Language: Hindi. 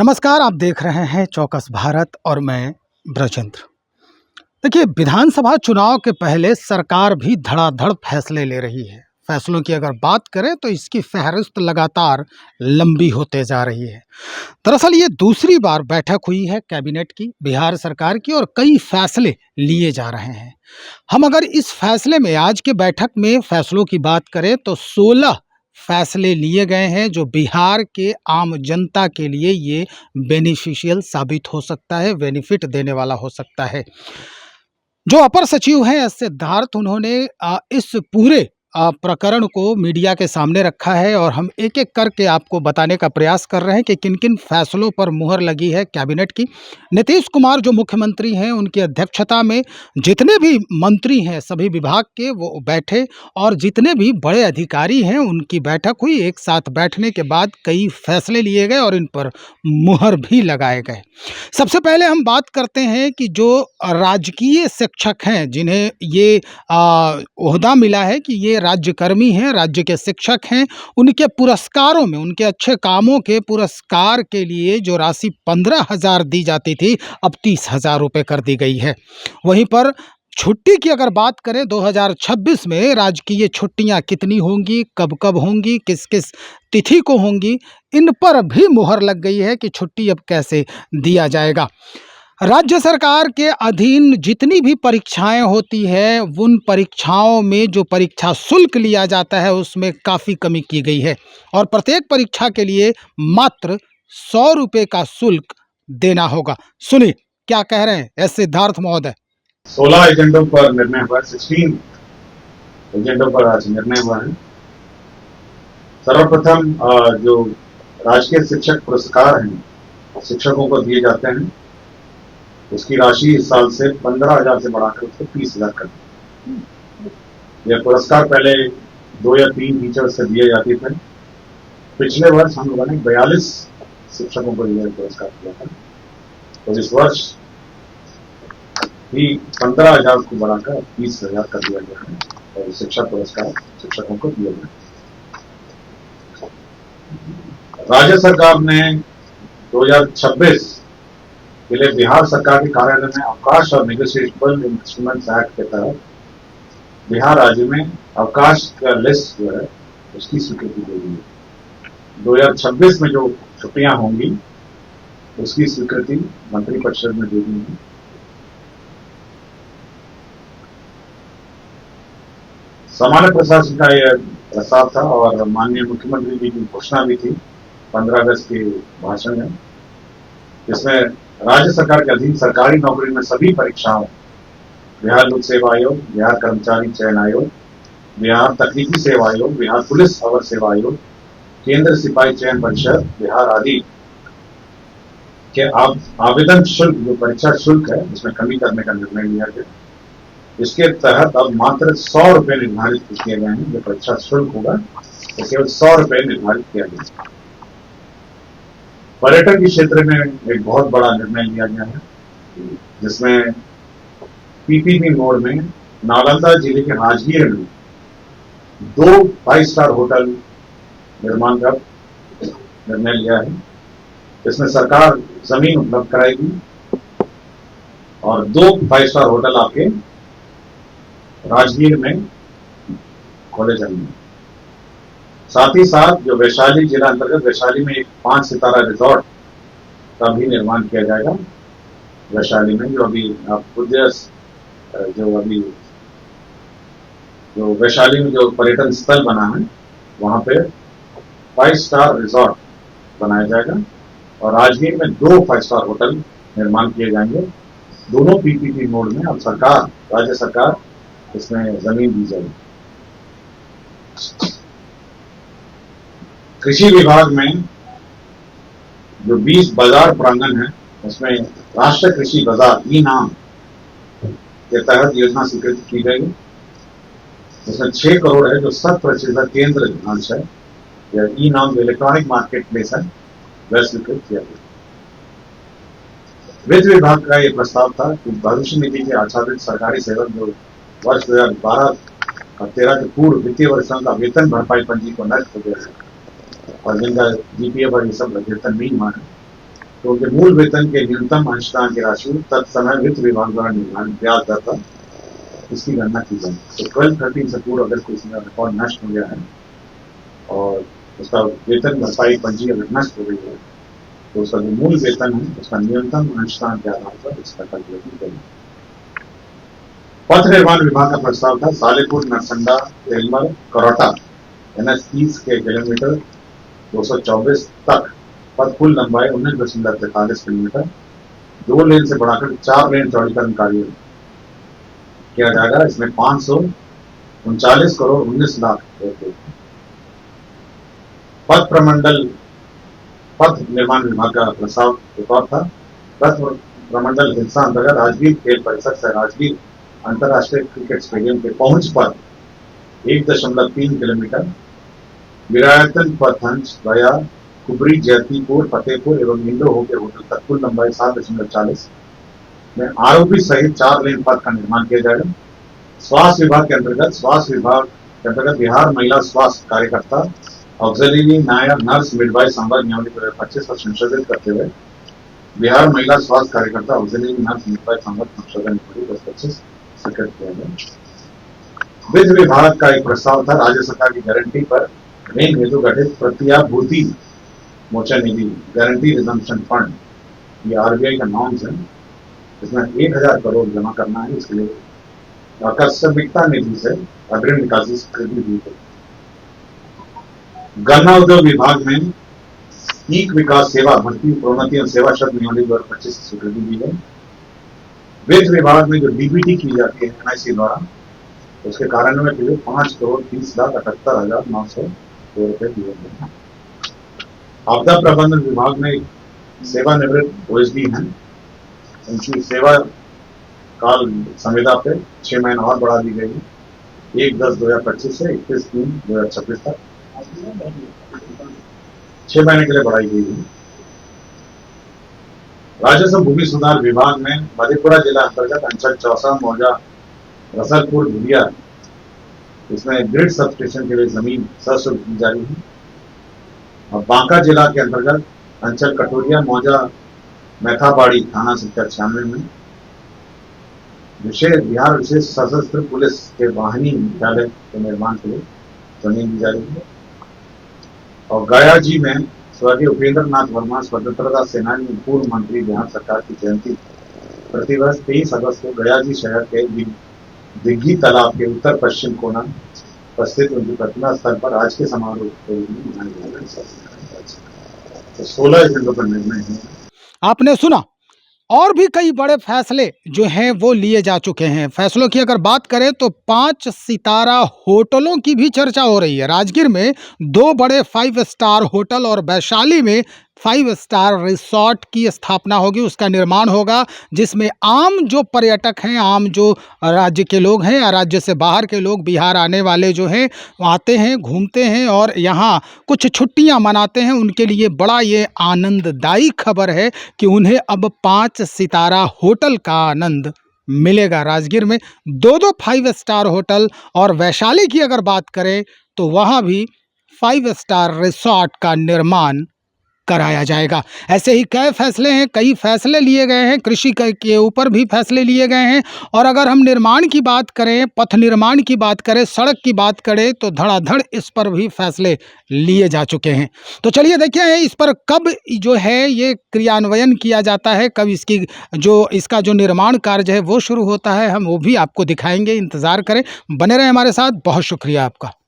नमस्कार, आप देख रहे हैं चौकस भारत और मैं ब्रजेंद्र। देखिए, विधानसभा चुनाव के पहले सरकार भी धड़ाधड़ फैसले ले रही है। फैसलों की अगर बात करें तो इसकी फहरिस्त लगातार लंबी होते जा रही है। दरअसल ये दूसरी बार बैठक हुई है कैबिनेट की, बिहार सरकार की, और कई फैसले लिए जा रहे हैं। हम अगर इस फैसले में आज के बैठक में फैसलों की बात करें तो 16 फैसले लिए गए हैं जो बिहार के आम जनता के लिए ये बेनिफिशियल साबित हो सकता है, बेनिफिट देने वाला हो सकता है। जो अपर सचिव हैं एस सिद्धार्थ, उन्होंने इस पूरे प्रकरण को मीडिया के सामने रखा है और हम एक-एक करके आपको बताने का प्रयास कर रहे हैं कि किन-किन फैसलों पर मुहर लगी है कैबिनेट की। नीतीश कुमार जो मुख्यमंत्री हैं, उनकी अध्यक्षता में जितने भी मंत्री हैं सभी विभाग के, वो बैठे और जितने भी बड़े अधिकारी हैं उनकी बैठक हुई। एक साथ बैठने के बाद कई फैसले लिए गए और इन पर मुहर भी लगाए गए। सबसे पहले हम बात करते हैं कि जो राजकीय शिक्षक हैं, जिन्हें ये ओहदा मिला है कि ये राज्यकर्मी हैं, राज्य के शिक्षक हैं, उनके पुरस्कारों में, उनके अच्छे कामों के पुरस्कार के लिए जो राशि 15,000 दी जाती थी, अब 30,000 रुपये कर दी गई है। वहीं पर छुट्टी की अगर बात करें 2026 में राजकीय छुट्टियां कितनी होंगी, कब-कब होंगी, किस-किस तिथि को होंगी, इन पर भी मुहर लग गई है कि छुट्टी अब कैसे दिया जाएगा। राज्य सरकार के अधीन जितनी भी परीक्षाएं होती हैं, उन परीक्षाओं में जो परीक्षा शुल्क लिया जाता है उसमें काफ़ी कमी की गई है और प्रत्येक परीक्षा के लिए मात्र 100 रुपये का शुल्क देना होगा। सुनिए क्या कह रहे हैं एस सिद्धार्थ महोदय। 16 एजेंडों पर निर्णय हुआ, 16 एजेंडों पर आज निर्णय हुआ है। सर्वप्रथम जो राजकीय शिक्षक पुरस्कार हैं शिक्षकों को दिए जाते हैं, उसकी राशि इस साल से 15,000 से बढ़ाकर उसको 30,000 कर दी। यह पुरस्कार पहले 2 या 3 टीचर्स से दिए जाते थे। पिछले वर्ष हम लोगों ने 42 शिक्षकों को यह पुरस्कार दिया था, तो इस वर्ष भी 15,000 को बढ़ाकर 30,000 कर दिया गया है और शिक्षक पुरस्कार शिक्षकों को दिए गए। राज्य सरकार ने 2026 के लिए बिहार सरकार के कार्यालय में अवकाश और नेगोशिएबल इंस्ट्रूमेंट्स एक्ट के तहत बिहार राज्य में अवकाश का लिस्ट जो है उसकी स्वीकृति दे दी है। 2026 में जो छुट्टियां होंगी उसकी स्वीकृति मंत्रिपरिषद में दे दी है। सामान्य प्रशासन का यह प्रस्ताव था और माननीय मुख्यमंत्री जी की घोषणा भी थी 15 अगस्त के भाषण में, जिसमें राज्य सरकार के अधीन सरकारी नौकरी में सभी परीक्षाओं, बिहार लोक सेवा आयोग, बिहार कर्मचारी चयन आयोग, बिहार तकनीकी सेवा आयोग, बिहार पुलिस अवर सेवा आयोग, केंद्र सिपाही चयन परिषद, बिहार आदि के आवेदन शुल्क, जो परीक्षा शुल्क है उसमें कमी करने का निर्णय लिया गया। इसके तहत अब मात्र 100 रुपये निर्धारित किए गए हैं। जो परीक्षा शुल्क होगा तो केवल 100 रुपये निर्धारित किया गया। पर्यटन के क्षेत्र में एक बहुत बड़ा निर्णय लिया गया है, जिसमें पीपीपी मोड में नालंदा जिले के राजगीर में 2 5 स्टार होटल निर्माण का निर्णय लिया है। इसमें सरकार जमीन उपलब्ध कराएगी और 2 5 स्टार होटल आपके राजगीर में खोले जाएंगे। साथ ही साथ जो वैशाली जिला अंतर्गत वैशाली में एक 5 सितारा रिजॉर्ट का भी निर्माण किया जाएगा। वैशाली में जो अभी जो वैशाली में जो पर्यटन स्थल बना है वहां पे 5 स्टार रिजॉर्ट बनाया जाएगा और राजगीर में 2 5 स्टार होटल निर्माण किए जाएंगे। दोनों पीपीपी मोड में अब राज्य सरकार इसमें जमीन दी जाएगी। कृषि विभाग में जो 20 बाजार प्रांगण है उसमें राष्ट्रीय कृषि बाजार ई नाम के तहत योजना स्वीकृत की गई। इसमें 6 करोड़ है जो 100% केंद्र अंश है। यह ई नाम जो इलेक्ट्रॉनिक मार्केट प्लेस है वह स्वीकृत किया गया। वित्त विभाग का यह प्रस्ताव था कि भविष्य निधि के आच्छादित सरकारी सेवक जो वर्ष 2012 और 13 के पूर्व वित्तीय वर्षों का वेतन भरपाई पंजी को नष्ट हो गया है और जिनका जीपीएफ और ये सब वेतन नहीं माना, तो उनके मूल वेतन के न्यूनतम अंशदान की राशि तत्समय वित्त विभाग द्वारा निर्धारित ब्याज दर पर इसकी गणना की जाए। तो 12/13 से पूर्व अगर कोई रिकॉर्ड नष्ट हो गया है और उसका वेतन भरपाई पंजी अगर नष्ट हो गई है तो उसका जो मूल वेतन है उसका न्यूनतम अंशदान के आधार पर इसका कैलकुलेशन करें। पथ निर्माण विभाग का प्रस्ताव था सालेपुर नरसंडा एलमर करौटा NH 30 के किलोमीटर 224 तक पथ कुल लंबाई 19.43 किलोमीटर 2 लेन से बढ़ाकर 4 लेन चौड़ीकरण कार्य किया जाएगा। इसमें 539 करोड़ 19 लाख रुपए। पथ निर्माण विभाग का प्रस्ताव एक और था। पथ प्रमंडल हिस्सा अंतर्गत राजगीर खेल परिसर से राजगीर अंतर्राष्ट्रीय क्रिकेट स्टेडियम के पहुंच पर 1.3 किलोमीटर विरायतन पथ अंश वया कुबरी जयतीपुर फतेहपुर एवं इंडो होके होटल तक कुल लंबाई 7.40 में आरोपी सहित 4 लेन पथ का निर्माण किया जाएगा। स्वास्थ्य विभाग के अंतर्गत बिहार महिला स्वास्थ्य कार्यकर्ता ऑक्सिलरी नायर नर्स मिडवाइफ संवर्ग नियमावली 2025 को संशोधित करते हुए बिहार महिला स्वास्थ्य कार्यकर्ता ऑक्सिलरी नर्स मिडवाइफ संवर्ग संशोधन नियमावली 2025 स्वीकृत किया गया। वित्त विभाग का एक प्रस्ताव था राज्य सरकार की गारंटी पर ऋण हेतु गठित प्रत्याभूति मोचन निधि गारंटी रिजम्पशन फंड, ये RBI का नॉर्म्स है। इसमें 1000 करोड़ जमा करना है। इसके लिए आकस्मिकता निधि से अग्रिम निकासी स्वीकृति दी गई। गन्ना उद्योग विभाग में ईक विकास सेवा भर्ती प्रोन्नति एवं सेवा शब्द नियमावली 2025 की स्वीकृति दी गई। वित्त विभाग में जो DBT की जाती है NIC द्वारा उसके कार्यान्वयन के लिए 5,30,78,902 रुपए दिए गए। आपदा प्रबंधन विभाग में सेवानिवृत्त OSD हैं, उनकी सेवा काल संविदा पे 6 महीने और बढ़ा दी गई है। 1/10/2025 से 31/3/2026 तक 6 महीने के लिए बढ़ाई गई है। राजस्व भूमि सुधार विभाग में मधेपुरा जिला अंतर्गत अंचल चौसा मौजा रसलपुर धुलिया इसमें ग्रिड सब स्टेशन के लिए जमीन सशुल्क दी जा रही है। और बांका जिला के अंतर्गत अंचल कटोरिया मौजा मैथाबाड़ी थाना संख्या 96 में बिहार विशेष सशस्त्र पुलिस के वाहिनी मुख्यालय के निर्माण के लिए जमीन दी जा रही है। और गया जी में स्वर्गीय उपेंद्र नाथ वर्मा स्वतंत्रता सेनानी पूर्व मंत्री बिहार सरकार की जयंती प्रतिवर्ष 23 अगस्त को गया जी शहर के दिग्घी तालाब के उत्तर पश्चिम कोना पर स्थित उनकी प्रतिमा स्थल पर आज के समारोह को मनाया जाएगा। तो 16 एजेंडों पर निर्णय है। आपने सुना, और भी कई बड़े फैसले जो हैं वो लिए जा चुके हैं। फैसलों की अगर बात करें तो 5 सितारा होटलों की भी चर्चा हो रही है। राजगीर में 2 बड़े 5 स्टार होटल और वैशाली में 5 स्टार रिसॉर्ट की स्थापना होगी, उसका निर्माण होगा, जिसमें आम जो पर्यटक हैं, आम जो राज्य के लोग हैं या राज्य से बाहर के लोग बिहार आने वाले जो हैं आते हैं, घूमते हैं और यहाँ कुछ छुट्टियाँ मनाते हैं, उनके लिए बड़ा ये आनंददायी खबर है कि उन्हें अब 5 सितारा होटल का आनंद मिलेगा। राजगीर में 2 5 स्टार होटल और वैशाली की अगर बात करें तो वहाँ भी 5 स्टार रिसॉर्ट का निर्माण कराया जाएगा। ऐसे ही कई फैसले हैं, कई फैसले लिए गए हैं, कृषि के ऊपर भी फैसले लिए गए हैं। और अगर हम निर्माण की बात करें, पथ निर्माण की बात करें, सड़क की बात करें तो धड़ाधड़ इस पर भी फैसले लिए जा चुके हैं। तो चलिए देखते हैं इस पर कब जो है ये क्रियान्वयन किया जाता है, कब इसका जो निर्माण कार्य है वो शुरू होता है, हम वो भी आपको दिखाएंगे। इंतज़ार करें, बने रहें हमारे साथ। बहुत शुक्रिया आपका।